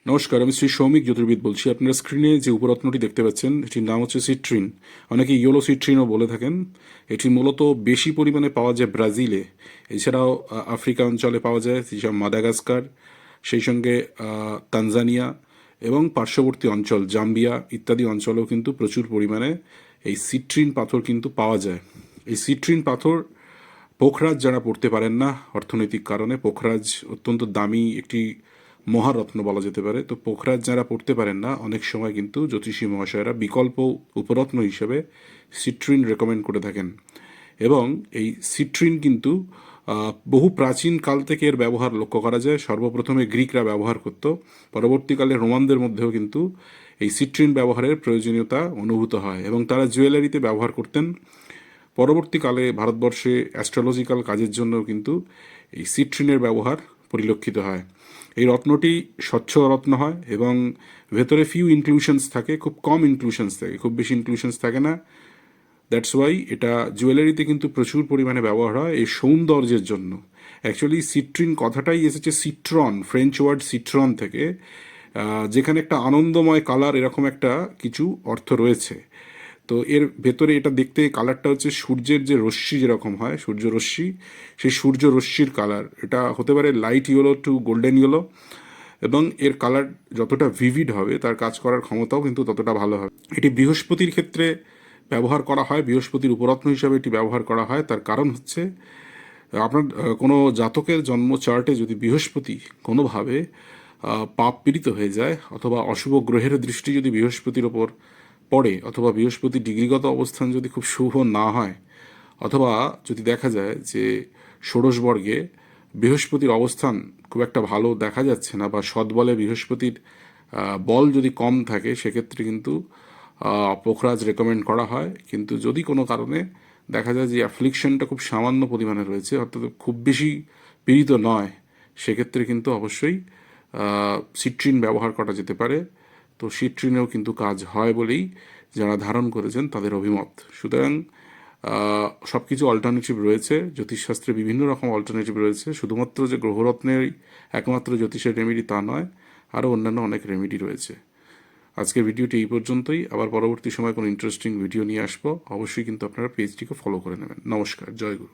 নমস্কার, আমি শ্রী সৌমিক জ্যোতির্বিদ বলছি। আপনারা স্ক্রিনে যে উপরত্নটি দেখতে পাচ্ছেন এটির নাম হচ্ছে সিট্রিন। অনেকে ইয়েলো সিট্রিনও বলে থাকেন। এটি মূলত বেশি পরিমাণে পাওয়া যায় ব্রাজিলে, এছাড়াও আফ্রিকা অঞ্চলে পাওয়া যায়, যেসব মাদাগাস্কার, সেই সঙ্গে তানজানিয়া এবং পার্শ্ববর্তী অঞ্চল জাম্বিয়া ইত্যাদি অঞ্চলেও কিন্তু প্রচুর পরিমাণে এই সিট্রিন পাথর কিন্তু পাওয়া যায়। এই সিট্রিন পাথর পোখরাজ যারা পড়তে পারেন না অর্থনৈতিক কারণে, পোখরাজ অত্যন্ত দামি একটি মহারত্ন বলা যেতে পারে, তো পোখরাজ যারা পড়তে পারেন না অনেক সময় কিন্তু জ্যোতিষী মহাশয়রা বিকল্প উপরত্ন হিসেবে সিট্রিন রেকমেন্ড করে থাকেন। এবং এই সিট্রিন কিন্তু বহু প্রাচীন কাল থেকে এর ব্যবহার লক্ষ্য করা যায়। সর্বপ্রথমে গ্রিকরা ব্যবহার করত, পরবর্তীকালে রোমানদের মধ্যেও কিন্তু এই সিট্রিন ব্যবহারের প্রয়োজনীয়তা অনুভূত হয় এবং তারা জুয়েলারিতে ব্যবহার করতেন। পরবর্তীকালে ভারতবর্ষে অ্যাস্ট্রোলজিক্যাল কাজের জন্য কিন্তু এই সিট্রিনের ব্যবহার পরিলক্ষিত হয়। এই রত্নটি স্বচ্ছ রত্ন হয় এবং ভেতরে ফিউ ইনক্লুশনস থাকে, খুব কম ইনক্লুশনস থাকে, খুব বেশি ইনক্লুশনস থাকে না। দ্যাটস ওয়াই এটা জুয়েলারিতে কিন্তু প্রচুর পরিমাণে ব্যবহার হয় এই সৌন্দর্যের জন্য। অ্যাকচুয়ালি সিট্রিন কথাটাই এসেছে সিট্রন, ফ্রেঞ্চ ওয়ার্ড সিট্রন থেকে, যেখানে একটা আনন্দময় কালার এরকম একটা কিছু অর্থ রয়েছে। তো এর ভেতরে এটা দেখতে কালারটা হচ্ছে সূর্যের যে রশ্মি যেরকম হয়, সূর্য রশ্মি, সেই সূর্য রশ্মির কালার। এটা হতে পারে light yellow to golden yellow, এবং এর কালার যতটা ভিভিড হবে তার কাজ করার ক্ষমতাও কিন্তু ততটা ভালো হবে। এটি বৃহস্পতির ক্ষেত্রে ব্যবহার করা হয়, বৃহস্পতির উপরত্ন হিসাবে এটি ব্যবহার করা হয়। তার কারণ হচ্ছে আপনার কোনো জাতকের জন্ম চার্টে যদি বৃহস্পতি কোনোভাবে পাপ পীড়িত হয়ে যায়, অথবা অশুভ গ্রহের দৃষ্টি যদি বৃহস্পতির ওপর পড়ে, অথবা বৃহস্পতির ডিগ্রিগত অবস্থান যদি খুব শুভ না হয়, অথবা যদি দেখা যায় যে ষোড়শবর্গে বৃহস্পতির অবস্থান খুব একটা ভালো দেখা যাচ্ছে না, বা সৎবলে বৃহস্পতির বল যদি কম থাকে, সেক্ষেত্রে কিন্তু পোখরাজ রেকমেন্ড করা হয়। কিন্তু যদি কোনো কারণে দেখা যায় যে অ্যাফ্লিকশনটা খুব সামান্য পরিমাণে রয়েছে, অর্থাৎ খুব বেশি পীড়িত নয়, সেক্ষেত্রে কিন্তু অবশ্যই সিট্রিন ব্যবহার করা যেতে পারে। তো সিট্রিনেও কিন্তু কাজ হয় বলেই যারা ধারণ করেছেন তাদের অভিমত। সুতরাং সব কিছু অল্টারনেটিভ রয়েছে, জ্যোতিষশাস্ত্রে বিভিন্ন রকম অল্টারনেটিভ রয়েছে। শুধুমাত্র যে গ্রহরত্নের একমাত্র জ্যোতিষের রেমেডি তা নয়, আরও অন্যান্য অনেক রেমেডি রয়েছে। আজকের ভিডিওটি এই পর্যন্তই। আবার পরবর্তী সময় কোনো ইন্টারেস্টিং ভিডিও নিয়ে আসবো। অবশ্যই কিন্তু আপনারা পেজটিকে ফলো করে নেবেন। নমস্কার, জয় গুরু।